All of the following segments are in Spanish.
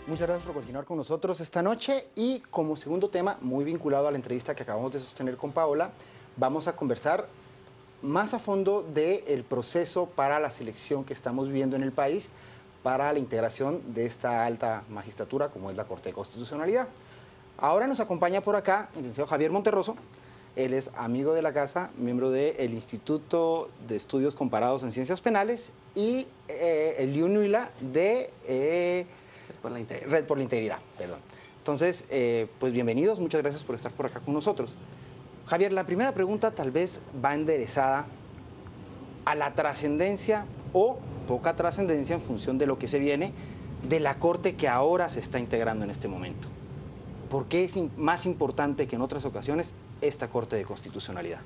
Muchas gracias por continuar con nosotros esta noche y como segundo tema, muy vinculado a la entrevista que acabamos de sostener con Paola, vamos a conversar más a fondo del proceso para la selección que estamos viviendo en el país para la integración de esta alta magistratura como es la Corte de Constitucionalidad. Ahora nos acompaña por acá el licenciado Javier Monterroso. Él es amigo de la casa, miembro del Instituto de Estudios Comparados en Ciencias Penales y el UNILA de Red por la Integridad. Perdón. Entonces, pues bienvenidos, muchas gracias por estar por acá con nosotros. Javier, la primera pregunta tal vez va enderezada a la trascendencia o poca trascendencia en función de lo que se viene de la Corte que ahora se está integrando en este momento. ¿Por qué es más importante que en otras ocasiones esta Corte de Constitucionalidad?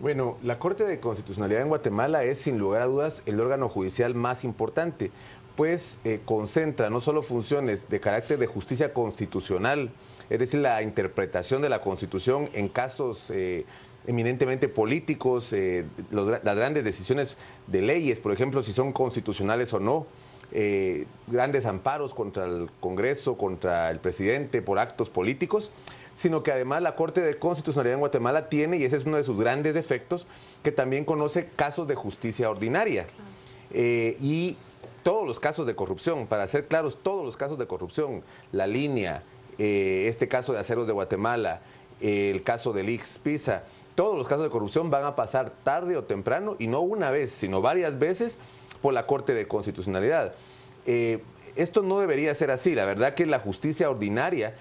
Bueno, la Corte de Constitucionalidad en Guatemala es sin lugar a dudas el órgano judicial más importante, pues concentra no solo funciones de carácter de justicia constitucional, es decir, la interpretación de la Constitución en casos eminentemente políticos, las grandes decisiones de leyes, por ejemplo, si son constitucionales o no, grandes amparos contra el Congreso, contra el presidente por actos políticos, sino que además la Corte de Constitucionalidad en Guatemala tiene, y ese es uno de sus grandes defectos, que también conoce casos de justicia ordinaria. Y todos los casos de corrupción, para ser claros, todos los casos de corrupción, la línea, este caso de Aceros de Guatemala, el caso del ICS-PISA, todos los casos de corrupción van a pasar tarde o temprano, y no una vez, sino varias veces, por la Corte de Constitucionalidad. Esto no debería ser así, la verdad que la justicia ordinaria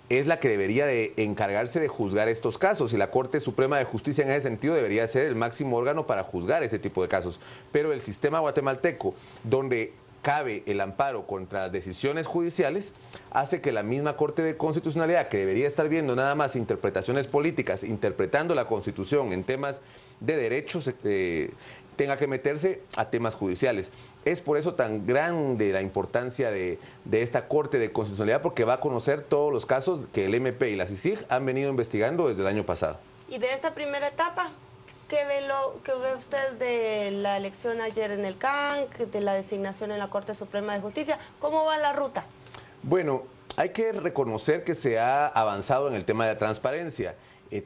es la que debería de encargarse de juzgar estos casos, y la Corte Suprema de Justicia en ese sentido debería ser el máximo órgano para juzgar ese tipo de casos. Pero el sistema guatemalteco, donde cabe el amparo contra decisiones judiciales, hace que la misma Corte de Constitucionalidad, que debería estar viendo nada más interpretaciones políticas, interpretando la Constitución en temas de derechos, tenga que meterse a temas judiciales. Es por eso tan grande la importancia de esta Corte de Constitucionalidad, porque va a conocer todos los casos que el MP y la CICIG han venido investigando desde el año pasado. Y de esta primera etapa, ¿qué ve usted de la elección ayer en el CANC, de la designación en la Corte Suprema de Justicia? ¿Cómo va la ruta? Bueno, hay que reconocer que se ha avanzado en el tema de la transparencia.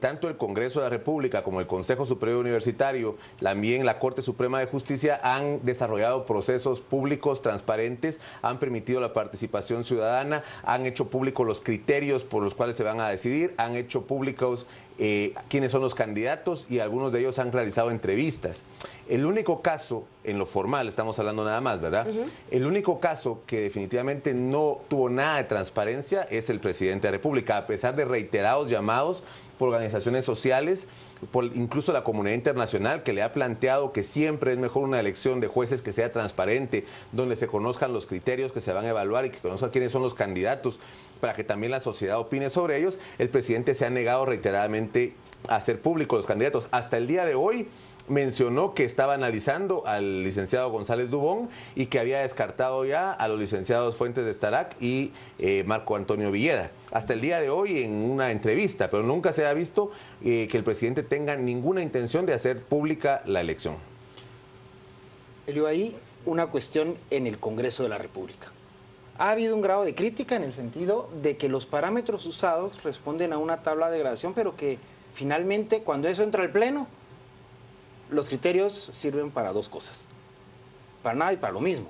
Tanto el Congreso de la República como el Consejo Superior Universitario, también la Corte Suprema de Justicia han desarrollado procesos públicos transparentes, han permitido la participación ciudadana, han hecho públicos los criterios por los cuales se van a decidir, han hecho públicos quiénes son los candidatos, y algunos de ellos han realizado entrevistas. El único caso, en lo formal, estamos hablando nada más, ¿verdad? El único caso que definitivamente no tuvo nada de transparencia es el presidente de la República, a pesar de reiterados llamados por organizaciones sociales, por incluso la comunidad internacional, que le ha planteado que siempre es mejor una elección de jueces que sea transparente, donde se conozcan los criterios que se van a evaluar y que conozcan quiénes son los candidatos, para que también la sociedad opine sobre ellos. El presidente se ha negado reiteradamente a hacer públicos los candidatos. Hasta el día de hoy mencionó que estaba analizando al licenciado González Dubón y que había descartado ya a los licenciados Fuentes de Estarac y Marco Antonio Villeda. Hasta el día de hoy en una entrevista, pero nunca se ha visto que el presidente tenga ninguna intención de hacer pública la elección. Elio, ahí una cuestión en el Congreso de la República. Ha habido un grado de crítica en el sentido de que los parámetros usados responden a una tabla de gradación, pero que finalmente cuando eso entra al Pleno, los criterios sirven para dos cosas, para nada y para lo mismo.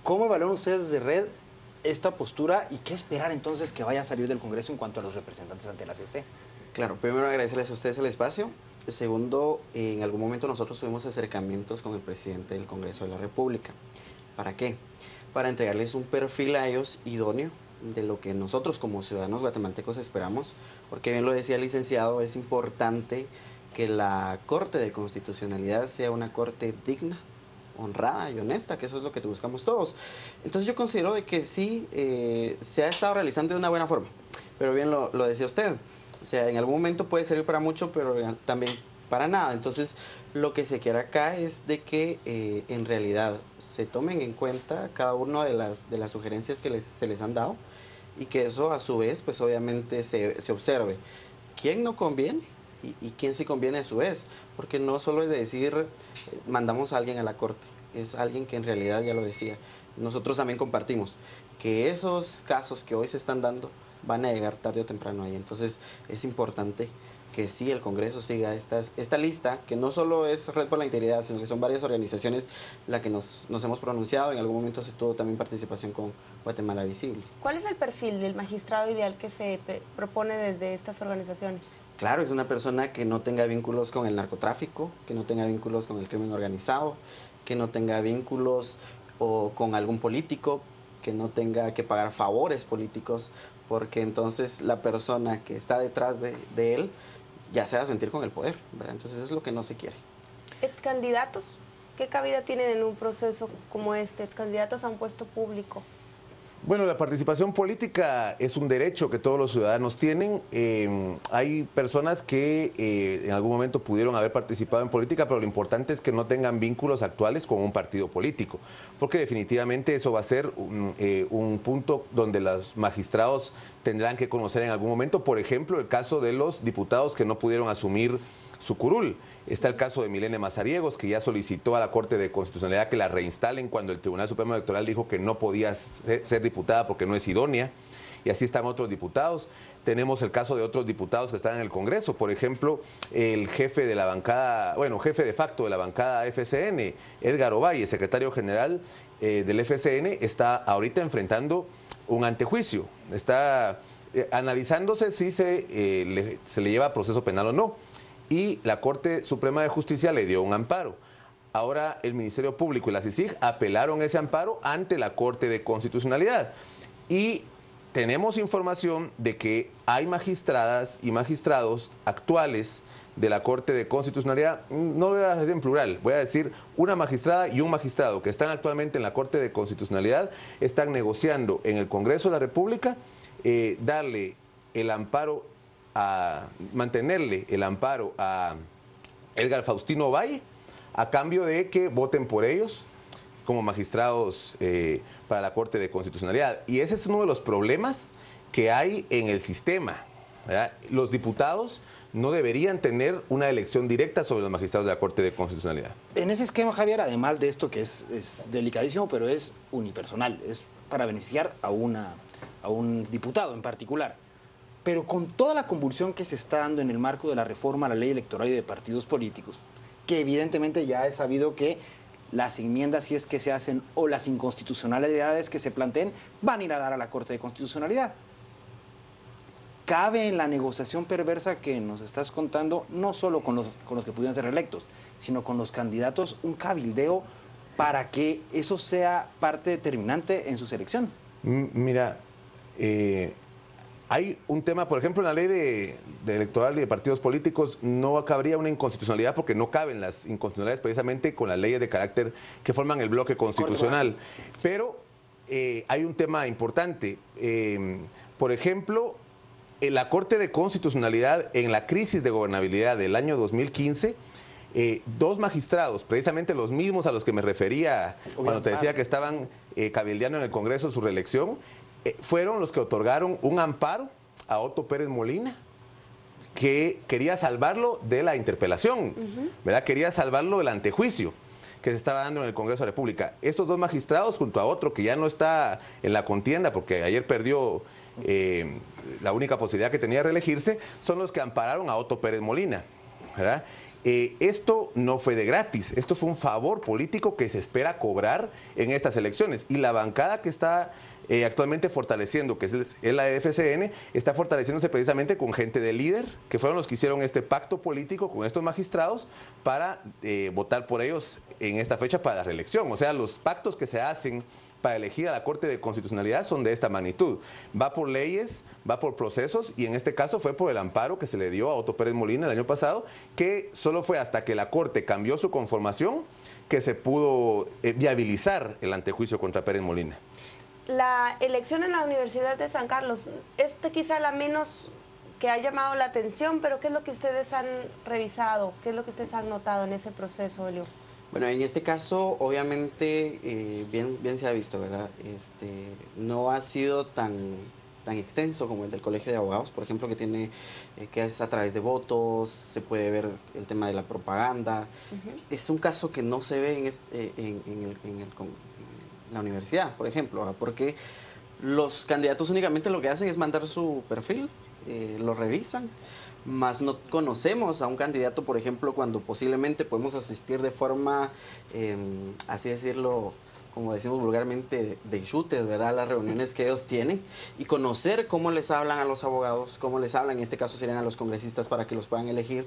¿Cómo evalúan ustedes de Red esta postura y qué esperar entonces que vaya a salir del Congreso en cuanto a los representantes ante la CC? Claro, primero agradecerles a ustedes el espacio. Segundo, en algún momento nosotros tuvimos acercamientos con el presidente del Congreso de la República. ¿Para qué? Para entregarles un perfil a ellos idóneo de lo que nosotros como ciudadanos guatemaltecos esperamos, porque bien lo decía el licenciado, es importante que la Corte de Constitucionalidad sea una corte digna, honrada y honesta, que eso es lo que buscamos todos. Entonces yo considero de que sí se ha estado realizando de una buena forma, pero bien lo decía usted, o sea, en algún momento puede servir para mucho, pero también para nada. Entonces lo que se quiere acá es de que en realidad se tomen en cuenta cada una de las sugerencias que se les han dado, y que eso a su vez pues obviamente se observe quién no conviene y quién sí conviene a su vez, porque no solo es de decir mandamos a alguien a la corte, es alguien que en realidad, ya lo decía, nosotros también compartimos que esos casos que hoy se están dando van a llegar tarde o temprano ahí. Entonces es importante que sí el Congreso siga esta lista, que no solo es Red por la Integridad, sino que son varias organizaciones las que nos hemos pronunciado. En algún momento se tuvo también participación con Guatemala Visible. ¿Cuál es el perfil del magistrado ideal que se propone desde estas organizaciones? Claro, es una persona que no tenga vínculos con el narcotráfico, que no tenga vínculos con el crimen organizado, que no tenga vínculos o con algún político, que no tenga que pagar favores políticos, porque entonces la persona que está detrás de él ya se va a sentir con el poder, ¿verdad? Entonces es lo que no se quiere. ¿Excandidatos? ¿Qué cabida tienen en un proceso como este? ¿Excandidatos a un puesto público? Bueno, la participación política es un derecho que todos los ciudadanos tienen. Hay personas que en algún momento pudieron haber participado en política, pero lo importante es que no tengan vínculos actuales con un partido político, porque definitivamente eso va a ser un punto donde los magistrados tendrán que conocer en algún momento. Por ejemplo, el caso de los diputados que no pudieron asumir su curul. Está el caso de Milene Mazariegos, que ya solicitó a la Corte de Constitucionalidad que la reinstalen cuando el Tribunal Supremo Electoral dijo que no podía ser diputada porque no es idónea. Y así están otros diputados. Tenemos el caso de otros diputados que están en el Congreso. Por ejemplo, el jefe de la bancada, jefe de facto de la bancada FCN, Edgar Ovalle, secretario general del FCN, está ahorita enfrentando un antejuicio. Está analizándose si se le lleva a proceso penal o no. Y la Corte Suprema de Justicia le dio un amparo. Ahora el Ministerio Público y la CICIG apelaron ese amparo ante la Corte de Constitucionalidad. Y tenemos información de que hay magistradas y magistrados actuales de la Corte de Constitucionalidad, no voy a decir en plural, voy a decir una magistrada y un magistrado que están actualmente en la Corte de Constitucionalidad, están negociando en el Congreso de la República darle el amparo mantenerle el amparo a Edgar Faustino Ovalle a cambio de que voten por ellos como magistrados para la Corte de Constitucionalidad. Y ese es uno de los problemas que hay en el sistema, ¿verdad? Los diputados no deberían tener una elección directa sobre los magistrados de la Corte de Constitucionalidad. En ese esquema, Javier, además de esto que es delicadísimo, pero es unipersonal, es para beneficiar a un diputado en particular. Pero con toda la convulsión que se está dando en el marco de la reforma a la ley electoral y de partidos políticos, que evidentemente ya es sabido que las enmiendas, si es que se hacen, o las inconstitucionalidades que se planteen, van a ir a dar a la Corte de Constitucionalidad. Cabe en la negociación perversa que nos estás contando, no solo con los que pudieran ser electos, sino con los candidatos, un cabildeo para que eso sea parte determinante en su selección. Mira, hay un tema, por ejemplo, en la ley de electoral y de partidos políticos no cabría una inconstitucionalidad porque no caben las inconstitucionalidades precisamente con las leyes de carácter que forman el bloque constitucional. Pero hay un tema importante. Por ejemplo, en la Corte de Constitucionalidad, en la crisis de gobernabilidad del año 2015, dos magistrados, precisamente los mismos a los que me refería cuando te decía que estaban cabildeando en el Congreso su reelección, fueron los que otorgaron un amparo a Otto Pérez Molina, que quería salvarlo de la interpelación, ¿verdad? Quería salvarlo del antejuicio que se estaba dando en el Congreso de la República. Estos dos magistrados, junto a otro que ya no está en la contienda, porque ayer perdió la única posibilidad que tenía de reelegirse, son los que ampararon a Otto Pérez Molina, ¿verdad? Esto no fue de gratis, esto fue un favor político que se espera cobrar en estas elecciones. Y la bancada que está actualmente fortaleciendo, que es la FCN, está fortaleciéndose precisamente con gente de líder, que fueron los que hicieron este pacto político con estos magistrados para votar por ellos en esta fecha para la reelección. O sea, los pactos que se hacen para elegir a la Corte de Constitucionalidad son de esta magnitud. Va por leyes, va por procesos, y en este caso fue por el amparo que se le dio a Otto Pérez Molina el año pasado, que solo fue hasta que la Corte cambió su conformación que se pudo viabilizar el antejuicio contra Pérez Molina. La elección en la Universidad de San Carlos, quizá la menos que ha llamado la atención, pero ¿qué es lo que ustedes han revisado? ¿Qué es lo que ustedes han notado en ese proceso, Elio? Bueno, en este caso, obviamente, bien se ha visto, ¿verdad? No ha sido tan extenso como el del Colegio de Abogados, por ejemplo, que es a través de votos, se puede ver el tema de la propaganda. Es un caso que no se ve en la universidad, por ejemplo, ¿verdad? Porque los candidatos únicamente lo que hacen es mandar su perfil, lo revisan, más no conocemos a un candidato, por ejemplo, cuando posiblemente podemos asistir de forma, así decirlo, como decimos vulgarmente, de chutes, ¿verdad? Las reuniones que ellos tienen y conocer cómo les hablan a los abogados, cómo les hablan, en este caso serían a los congresistas para que los puedan elegir.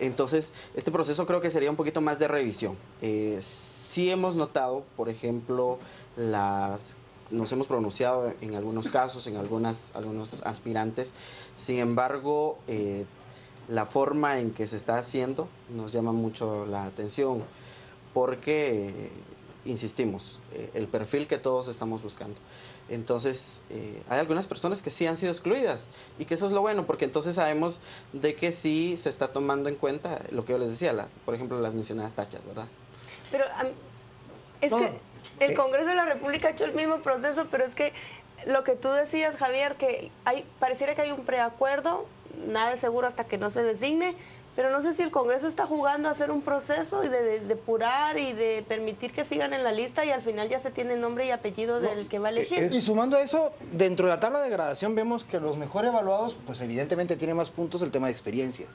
Entonces, este proceso creo que sería un poquito más de revisión. Sí hemos notado, por ejemplo, nos hemos pronunciado en algunos casos, en algunos aspirantes, sin embargo, la forma en que se está haciendo nos llama mucho la atención, porque insistimos, el perfil que todos estamos buscando. Entonces, hay algunas personas que sí han sido excluidas y que eso es lo bueno, porque entonces sabemos de que sí se está tomando en cuenta lo que yo les decía, por ejemplo, las mencionadas tachas, ¿verdad? Pero es que el Congreso de la República ha hecho el mismo proceso, pero es que lo que tú decías, Javier, que pareciera que hay un preacuerdo, nada es seguro hasta que no se designe, pero no sé si el Congreso está jugando a hacer un proceso y de depurar y de permitir que sigan en la lista y al final ya se tiene nombre y apellido del que va a elegir. Y sumando a eso, dentro de la tabla de gradación vemos que los mejor evaluados, pues evidentemente tienen más puntos el tema de experiencia.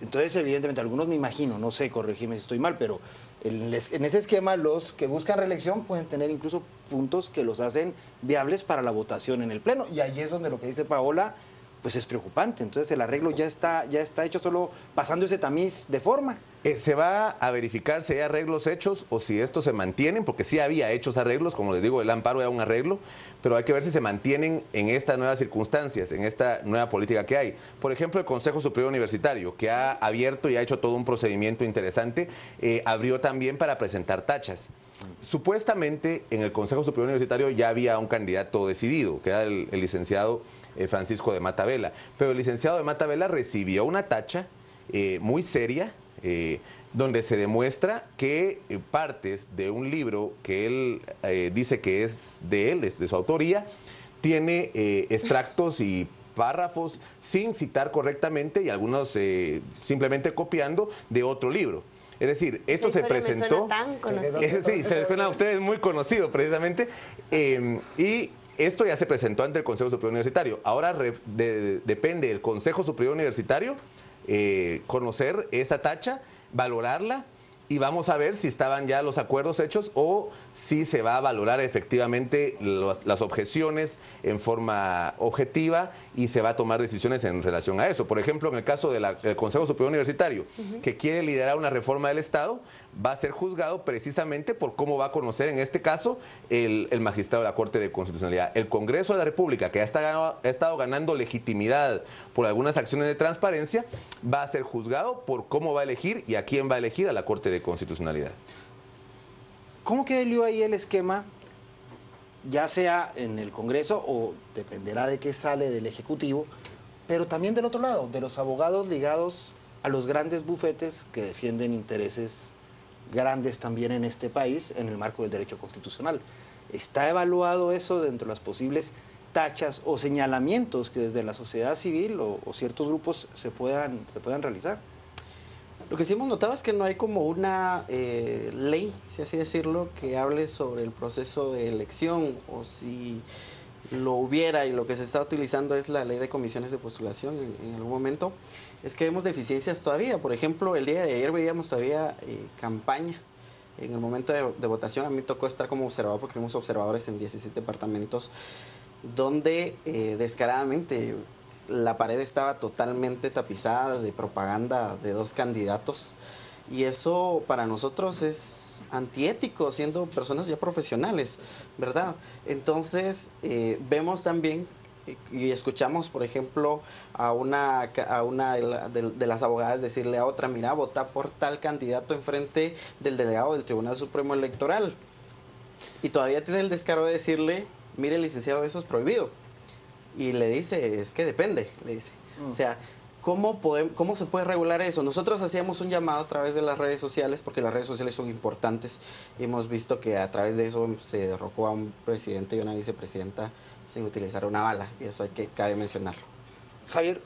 Entonces, evidentemente, algunos me imagino, no sé, corregime si estoy mal, pero en ese esquema los que buscan reelección pueden tener incluso puntos que los hacen viables para la votación en el Pleno. Y ahí es donde lo que dice Paola, pues es preocupante. Entonces el arreglo ya está hecho, solo pasando ese tamiz de forma. Se va a verificar si hay arreglos hechos o si estos se mantienen, porque sí había hechos arreglos, como les digo, el amparo era un arreglo, pero hay que ver si se mantienen en estas nuevas circunstancias, en esta nueva política que hay. Por ejemplo, el Consejo Superior Universitario, que ha abierto y ha hecho todo un procedimiento interesante, abrió también para presentar tachas. Supuestamente en el Consejo Superior Universitario ya había un candidato decidido, que era el licenciado Francisco de Mata Vela, pero el licenciado de Mata Vela recibió una tacha muy seria, donde se demuestra que partes de un libro que él dice que es de él, de su autoría, tiene extractos y párrafos sin citar correctamente y algunos simplemente copiando de otro libro. Es decir, esto se presentó... Sí, se suena a ustedes muy conocido precisamente, y esto ya se presentó ante el Consejo Superior Universitario. Ahora depende del Consejo Superior Universitario conocer esa tacha, valorarla, y vamos a ver si estaban ya los acuerdos hechos o si se va a valorar efectivamente las objeciones en forma objetiva y se va a tomar decisiones en relación a eso. Por ejemplo, en el caso del Consejo Superior Universitario, que quiere liderar una reforma del Estado, va a ser juzgado precisamente por cómo va a conocer en este caso el magistrado de la Corte de Constitucionalidad. El Congreso de la República, que ha estado ganando legitimidad por algunas acciones de transparencia, va a ser juzgado por cómo va a elegir y a quién va a elegir a la Corte de Constitucionalidad. ¿Cómo quedó ahí el esquema, ya sea en el Congreso o dependerá de qué sale del Ejecutivo, pero también del otro lado, de los abogados ligados a los grandes bufetes que defienden intereses grandes también en este país en el marco del derecho constitucional? ¿Está evaluado eso dentro de las posibles tachas o señalamientos que desde la sociedad civil o ciertos grupos se puedan realizar? Lo que sí hemos notado es que no hay como una ley, si así decirlo, que hable sobre el proceso de elección, o si lo hubiera y lo que se está utilizando es la ley de comisiones de postulación en algún momento, es que vemos deficiencias todavía. Por ejemplo, el día de ayer veíamos todavía campaña. En el momento de votación a mí tocó estar como observador porque fuimos observadores en 17 departamentos donde descaradamente la pared estaba totalmente tapizada de propaganda de dos candidatos, y eso para nosotros es antiético siendo personas ya profesionales, ¿verdad? Entonces vemos también y escuchamos, por ejemplo, a una de las abogadas decirle a otra: mira, vota por tal candidato enfrente del delegado del Tribunal Supremo Electoral, y todavía tiene el descaro de decirle: mire, licenciado, eso es prohibido. Y le dice: es que depende, le dice. O sea, ¿cómo se puede regular eso? Nosotros hacíamos un llamado a través de las redes sociales, porque las redes sociales son importantes. Hemos visto que a través de eso se derrocó a un presidente y una vicepresidenta sin utilizar una bala, y eso cabe mencionarlo. Javier,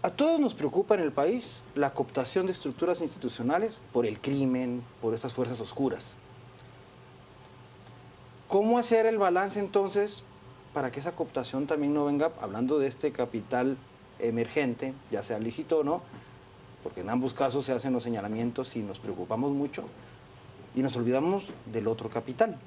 a todos nos preocupa en el país la cooptación de estructuras institucionales por el crimen, por estas fuerzas oscuras. ¿Cómo hacer el balance entonces para que esa cooptación también no venga, hablando de este capital emergente, ya sea lícito o no, porque en ambos casos se hacen los señalamientos y nos preocupamos mucho y nos olvidamos del otro capital?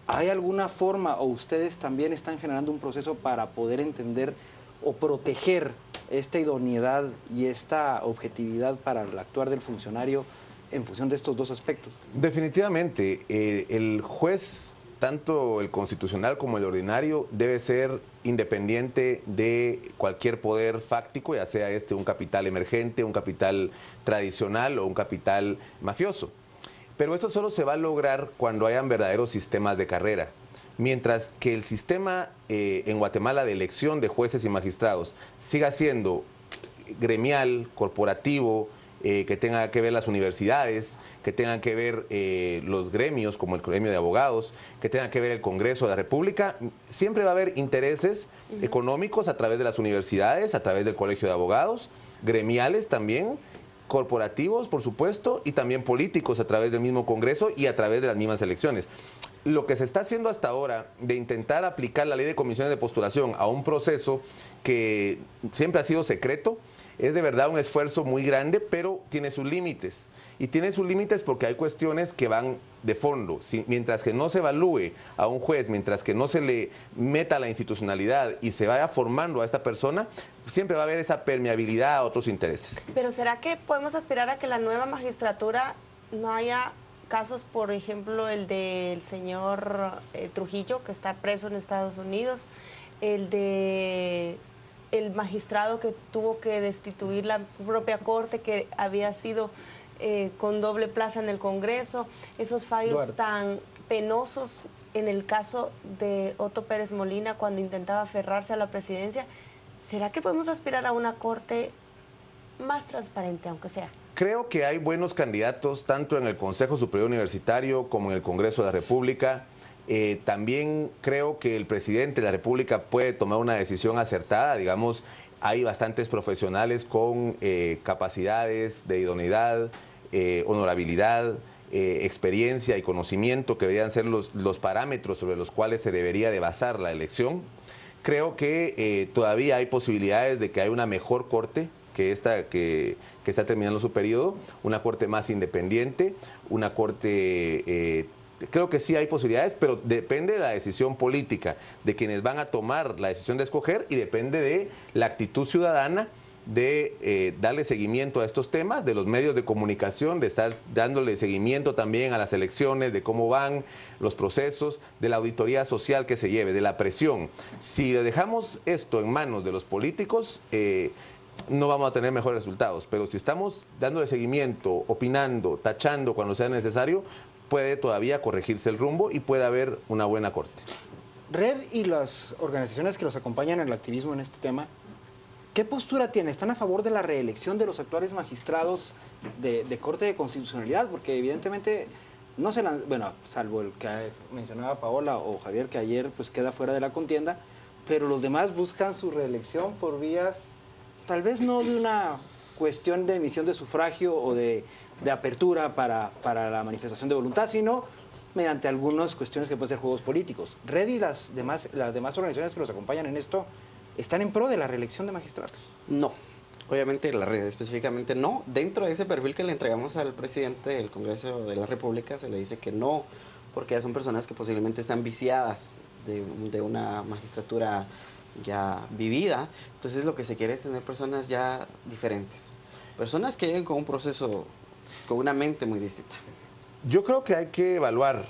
¿Hay alguna forma o ustedes también están generando un proceso para poder entender o proteger esta idoneidad y esta objetividad para el actuar del funcionario en función de estos dos aspectos? Definitivamente, el juez, tanto el constitucional como el ordinario, debe ser independiente de cualquier poder fáctico, ya sea un capital emergente, un capital tradicional o un capital mafioso. Pero esto solo se va a lograr cuando hayan verdaderos sistemas de carrera. Mientras que el sistema en Guatemala de elección de jueces y magistrados siga siendo gremial, corporativo, que tenga que ver las universidades, que tengan que ver los gremios como el gremio de abogados, que tenga que ver el Congreso de la República, siempre va a haber intereses económicos a través de las universidades, a través del Colegio de Abogados, gremiales también, corporativos, por supuesto, y también políticos a través del mismo Congreso y a través de las mismas elecciones. Lo que se está haciendo hasta ahora de intentar aplicar la ley de comisiones de postulación a un proceso que siempre ha sido secreto, es de verdad un esfuerzo muy grande, pero tiene sus límites. Y tiene sus límites porque hay cuestiones que van de fondo. Mientras que no se evalúe a un juez, mientras que no se le meta la institucionalidad y se vaya formando a esta persona, siempre va a haber esa permeabilidad a otros intereses. Pero ¿será que podemos aspirar a que la nueva magistratura no haya casos, por ejemplo, el del señor Trujillo, que está preso en Estados Unidos, el de el magistrado que tuvo que destituir la propia corte, que había sido con doble plaza en el Congreso, esos fallos tan penosos en el caso de Otto Pérez Molina cuando intentaba aferrarse a la presidencia? ¿Será que podemos aspirar a una corte más transparente, aunque sea? Creo que hay buenos candidatos tanto en el Consejo Superior Universitario como en el Congreso de la República. También creo que el presidente de la República puede tomar una decisión acertada. Digamos, hay bastantes profesionales con capacidades de idoneidad, honorabilidad, experiencia y conocimiento que deberían ser los parámetros sobre los cuales se debería de basar la elección. Creo que todavía hay posibilidades de que haya una mejor corte que esta que está terminando su periodo, una corte más independiente, una corte... creo que sí hay posibilidades, pero depende de la decisión política, de quienes van a tomar la decisión de escoger, y depende de la actitud ciudadana de darle seguimiento a estos temas, de los medios de comunicación, de estar dándole seguimiento también a las elecciones, de cómo van los procesos, de la auditoría social que se lleve, de la presión. Si dejamos esto en manos de los políticos, no vamos a tener mejores resultados, pero si estamos dándole seguimiento, opinando, tachando cuando sea necesario, puede todavía corregirse el rumbo y puede haber una buena corte. Red y las organizaciones que los acompañan en el activismo en este tema, ¿qué postura tienen? ¿Están a favor de la reelección de los actuales magistrados de Corte de Constitucionalidad? Porque evidentemente no se bueno, salvo el que mencionaba Paola o Javier, que ayer pues queda fuera de la contienda, pero los demás buscan su reelección por vías, tal vez no de una cuestión de emisión de sufragio o de apertura para la manifestación de voluntad, sino mediante algunas cuestiones que pueden ser juegos políticos. Red y las demás organizaciones que los acompañan en esto, ¿están en pro de la reelección de magistrados? No, obviamente la Red específicamente no. Dentro de ese perfil que le entregamos al presidente del Congreso de la República se le dice que no, porque ya son personas que posiblemente están viciadas de una magistratura ya vivida. Entonces lo que se quiere es tener personas ya diferentes, personas que lleguen con un proceso, con una mente muy distinta. Yo creo que hay que evaluar.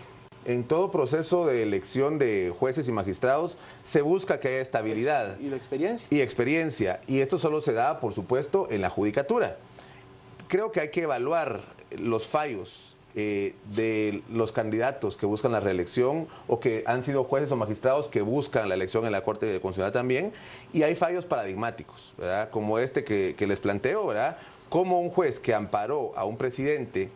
En todo proceso de elección de jueces y magistrados se busca que haya estabilidad. ¿Y la experiencia? Y experiencia. Y esto solo se da, por supuesto, en la judicatura. Creo que hay que evaluar los fallos de los candidatos que buscan la reelección o que han sido jueces o magistrados que buscan la elección en la Corte Constitucional también. Y hay fallos paradigmáticos, ¿verdad? Como este que les planteo, ¿verdad? Como un juez que amparó a un presidente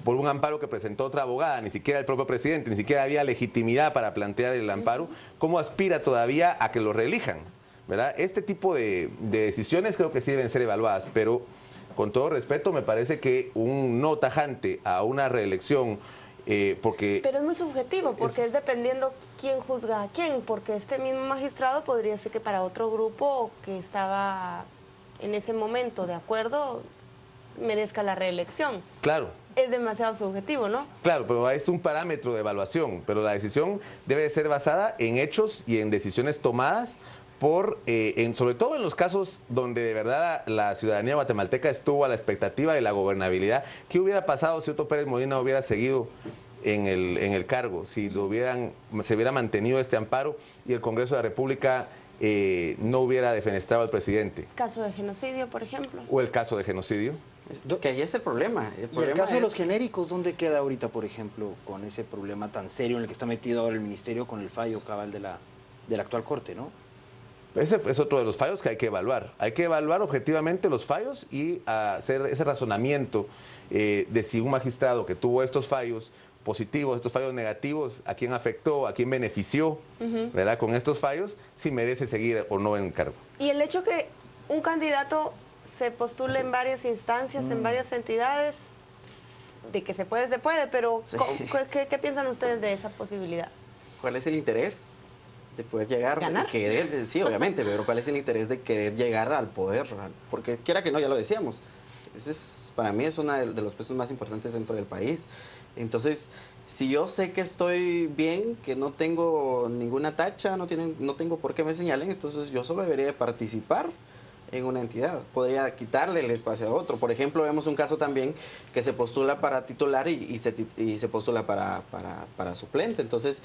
por un amparo que presentó otra abogada, ni siquiera el propio presidente, ni siquiera había legitimidad para plantear el amparo, ¿cómo aspira todavía a que lo reelijan? ¿Verdad? Este tipo de decisiones creo que sí deben ser evaluadas, pero con todo respeto me parece que un no tajante a una reelección Pero es muy subjetivo, porque es dependiendo quién juzga a quién, porque este mismo magistrado podría ser que para otro grupo que estaba en ese momento de acuerdo merezca la reelección. Claro. Es demasiado subjetivo, ¿no? Claro, pero es un parámetro de evaluación, pero la decisión debe ser basada en hechos y en decisiones tomadas sobre todo en los casos donde de verdad la ciudadanía guatemalteca estuvo a la expectativa de la gobernabilidad. ¿Qué hubiera pasado si Otto Pérez Molina hubiera seguido en el cargo, si se hubiera mantenido este amparo y el Congreso de la República no hubiera defenestrado al presidente? Caso de genocidio, por ejemplo. O el caso de genocidio. Es que ahí es el problema. ¿Y el caso de los genéricos, dónde queda ahorita, por ejemplo, con ese problema tan serio en el que está metido ahora el Ministerio con el fallo cabal de la actual Corte, ¿no? Ese es otro de los fallos que hay que evaluar. Hay que evaluar objetivamente los fallos y hacer ese razonamiento de si un magistrado que tuvo estos fallos positivos, estos fallos negativos, a quién afectó, a quién benefició, ¿verdad? Con estos fallos, si merece seguir o no en el cargo. Y el hecho que un candidato se postule en varias instancias, en varias entidades, de que se puede, pero Sí. ¿qué piensan ustedes de esa posibilidad? ¿Cuál es el interés de poder llegar? ¿Ganar? Querer, sí, obviamente, pero ¿cuál es el interés de querer llegar al poder? Porque quiera que no, ya lo decíamos, para mí es uno de los puestos más importantes dentro del país. Entonces, si yo sé que estoy bien, que no tengo ninguna tacha, no tengo por qué me señalen, entonces yo solo debería de participar en una entidad. Podría quitarle el espacio a otro. Por ejemplo, vemos un caso también que se postula para titular y se postula para suplente. Entonces,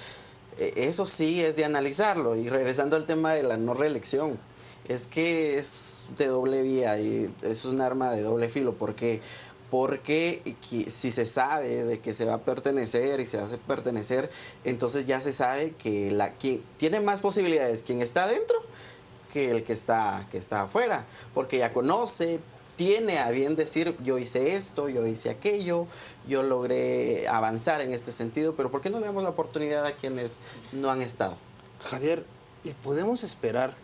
eso sí es de analizarlo. Y regresando al tema de la no reelección, es que es de doble vía y es un arma de doble filo, porque si se sabe de que se va a pertenecer y se hace pertenecer, entonces ya se sabe que quien tiene más posibilidades quien está adentro que el que está afuera, porque ya conoce, tiene a bien decir, yo hice esto, yo hice aquello, yo logré avanzar en este sentido, pero ¿por qué no le damos la oportunidad a quienes no han estado? Javier, ¿y podemos esperar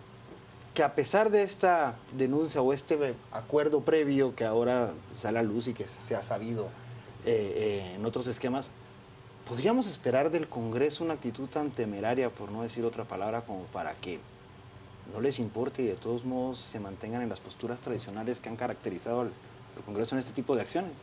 que a pesar de esta denuncia o este acuerdo previo que ahora sale a luz y que se ha sabido en otros esquemas, podríamos esperar del Congreso una actitud tan temeraria, por no decir otra palabra, como para que no les importe y de todos modos se mantengan en las posturas tradicionales que han caracterizado al Congreso en este tipo de acciones?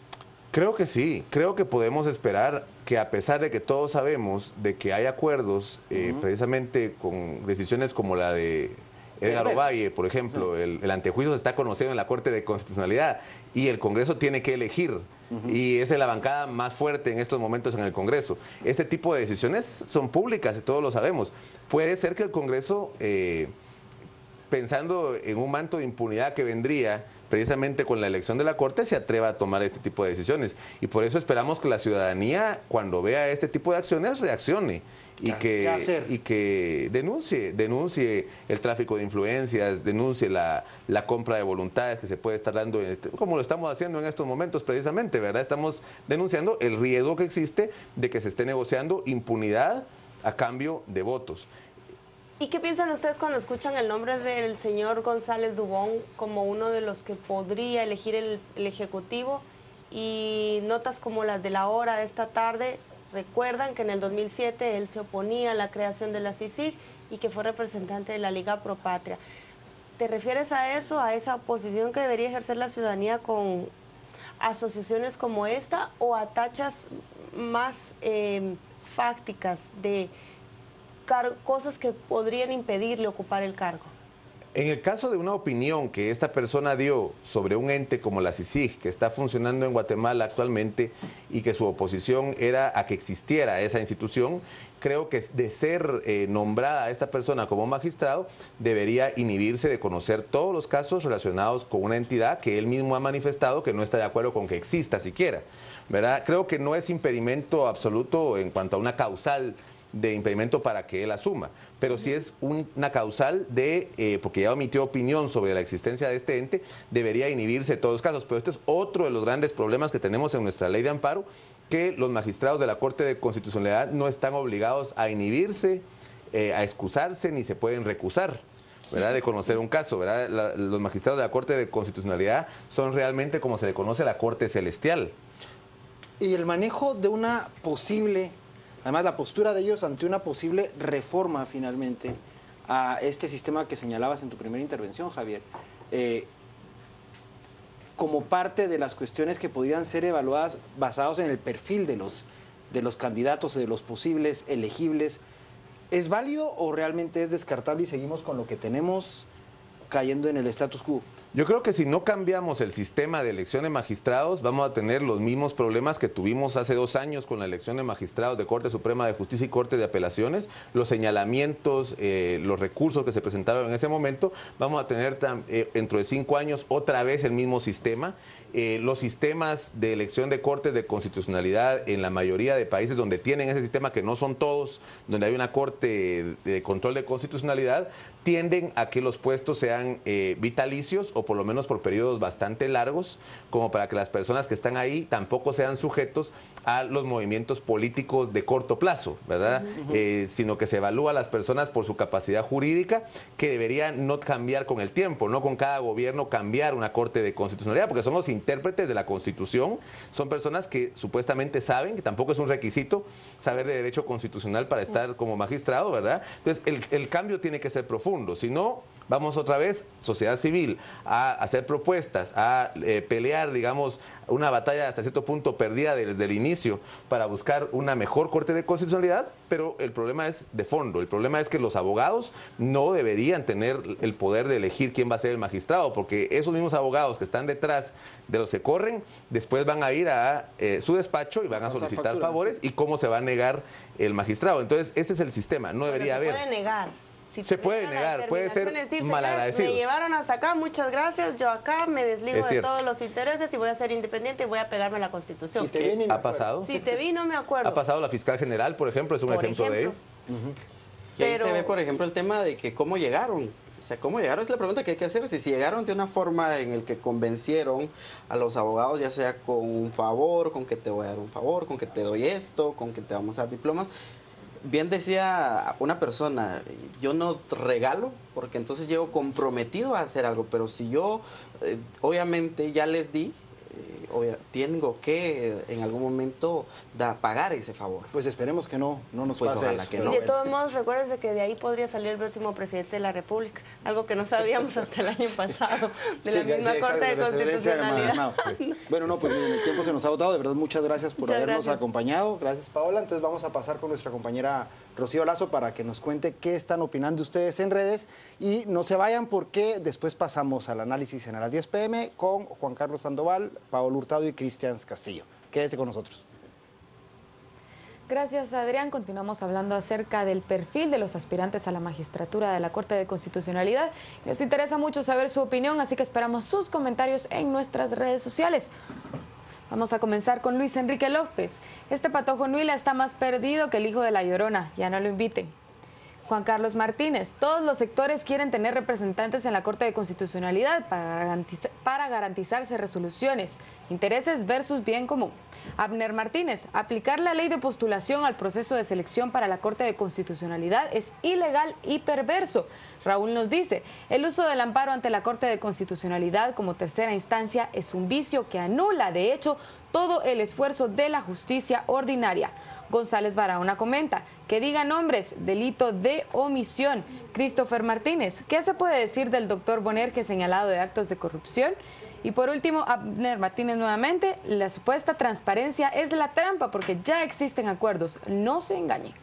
Creo que sí, creo que podemos esperar que a pesar de que todos sabemos de que hay acuerdos, precisamente con decisiones como la de Edgar Ovalle, por ejemplo, el antejuicio se está conociendo en la Corte de Constitucionalidad y el Congreso tiene que elegir, y esa es la bancada más fuerte en estos momentos en el Congreso. Este tipo de decisiones son públicas y todos lo sabemos. Puede ser que el Congreso, pensando en un manto de impunidad que vendría precisamente con la elección de la Corte, se atreva a tomar este tipo de decisiones. Y por eso esperamos que la ciudadanía, cuando vea este tipo de acciones, reaccione y que denuncie el tráfico de influencias, denuncie la compra de voluntades que se puede estar dando, como lo estamos haciendo en estos momentos precisamente, ¿verdad? Estamos denunciando el riesgo que existe de que se esté negociando impunidad a cambio de votos. ¿Y qué piensan ustedes cuando escuchan el nombre del señor González Dubón como uno de los que podría elegir el Ejecutivo? Y notas como las de la hora de esta tarde recuerdan que en el 2007 él se oponía a la creación de la CICIG y que fue representante de la Liga Pro Patria. ¿Te refieres a eso, a esa oposición que debería ejercer la ciudadanía con asociaciones como esta, o a tachas más fácticas de cosas que podrían impedirle ocupar el cargo? En el caso de una opinión que esta persona dio sobre un ente como la CICIG, que está funcionando en Guatemala actualmente y que su oposición era a que existiera esa institución, creo que de ser nombrada esta persona como magistrado, debería inhibirse de conocer todos los casos relacionados con una entidad que él mismo ha manifestado que no está de acuerdo con que exista siquiera, ¿verdad? Creo que no es impedimento absoluto en cuanto a una causal de impedimento para que él asuma, pero si es una causal porque ya omitió opinión sobre la existencia de este ente, debería inhibirse de todos los casos. Pero este es otro de los grandes problemas que tenemos en nuestra ley de amparo, que los magistrados de la Corte de Constitucionalidad no están obligados a inhibirse, a excusarse, ni se pueden recusar, ¿verdad?, de conocer un caso, ¿verdad? Los magistrados de la Corte de Constitucionalidad son realmente como se le conoce a la Corte Celestial. Y el manejo de una posible, además la postura de ellos ante una posible reforma finalmente a este sistema que señalabas en tu primera intervención, Javier, como parte de las cuestiones que podrían ser evaluadas basados en el perfil de los candidatos, de los posibles elegibles, ¿es válido o realmente es descartable y seguimos con lo que tenemos cayendo en el status quo? Yo creo que si no cambiamos el sistema de elección de magistrados, vamos a tener los mismos problemas que tuvimos hace 2 años con la elección de magistrados de Corte Suprema de Justicia y Corte de Apelaciones. Los señalamientos, los recursos que se presentaron en ese momento, vamos a tener dentro de 5 años otra vez el mismo sistema. Los sistemas de elección de cortes de constitucionalidad en la mayoría de países donde tienen ese sistema, que no son todos, donde hay una corte de control de constitucionalidad, tienden a que los puestos sean vitalicios o por lo menos por periodos bastante largos, como para que las personas que están ahí tampoco sean sujetos a los movimientos políticos de corto plazo, ¿verdad? Sino que se evalúa a las personas por su capacidad jurídica, que debería no cambiar con el tiempo, no con cada gobierno cambiar una corte de constitucionalidad, porque son los intérpretes de la Constitución, son personas que supuestamente saben, que tampoco es un requisito saber de derecho constitucional para estar como magistrado, ¿verdad? Entonces el cambio tiene que ser profundo, si no, vamos otra vez, sociedad civil, a hacer propuestas, a pelear, digamos, una batalla hasta cierto punto perdida desde el inicio para buscar una mejor corte de constitucionalidad, pero el problema es de fondo, el problema es que los abogados no deberían tener el poder de elegir quién va a ser el magistrado, porque esos mismos abogados que están detrás de los que corren, después van a ir a su despacho y van a solicitar favores y cómo se va a negar el magistrado. Entonces, ese es el sistema, no debería haber. Se puede negar. Si se puede negar, puede ser malagradecido. Me llevaron hasta acá, muchas gracias, yo acá me desligo de todos los intereses y voy a ser independiente y voy a pegarme a la Constitución. Si te vi, ¿Ha pasado? Si te vi, no me acuerdo. Ha pasado la fiscal general, por ejemplo, es un ejemplo de ello. Y ahí se ve, por ejemplo, el tema de que cómo llegaron. O sea, ¿cómo llegaron? Es la pregunta que hay que hacer. Si llegaron de una forma en el que convencieron a los abogados, ya sea con un favor, con que te voy a dar un favor, con que te doy esto, con que te vamos a dar diplomas. Bien decía una persona, yo no regalo porque entonces llego comprometido a hacer algo, pero si yo obviamente ya les di, tengo que en algún momento pagar ese favor. Pues esperemos que no nos pues pase eso. Y de todos modos, recuérdense que de ahí podría salir el próximo presidente de la República, algo que no sabíamos hasta el año pasado, de la misma Corte de Constitucionalidad. Bueno, no, pues el tiempo se nos ha agotado, de verdad muchas gracias por habernos acompañado, gracias Paola, entonces vamos a pasar con nuestra compañera Rocío Lazo para que nos cuente qué están opinando ustedes en redes y no se vayan porque después pasamos al análisis en a las 10 p.m. con Juan Carlos Sandoval, Paola Hurtado y Cristian Castillo. Quédese con nosotros. Gracias, Adrián. Continuamos hablando acerca del perfil de los aspirantes a la magistratura de la Corte de Constitucionalidad. Nos interesa mucho saber su opinión, así que esperamos sus comentarios en nuestras redes sociales. Vamos a comenzar con Luis Enrique López. Este patojo Nuila está más perdido que el hijo de la Llorona. Ya no lo inviten. Juan Martínez, todos los sectores quieren tener representantes en la Corte de Constitucionalidad para garantizarse resoluciones, intereses versus bien común. Abner Martínez, aplicar la ley de postulación al proceso de selección para la Corte de Constitucionalidad es ilegal y perverso. Raúl nos dice, el uso del amparo ante la Corte de Constitucionalidad como tercera instancia es un vicio que anula, de hecho, todo el esfuerzo de la justicia ordinaria. González Barahona comenta, que digan nombres, delito de omisión. Christopher Martínez, ¿qué se puede decir del doctor Bonerge señalado de actos de corrupción? Y por último, Abner Martínez nuevamente, la supuesta transparencia es la trampa porque ya existen acuerdos, no se engañen.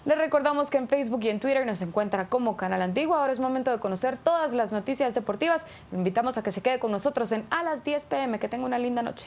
Les recordamos que en Facebook y en Twitter nos encuentra como Canal Antigua. Ahora es momento de conocer todas las noticias deportivas. Lo invitamos a que se quede con nosotros en a las 10 p.m. Que tenga una linda noche.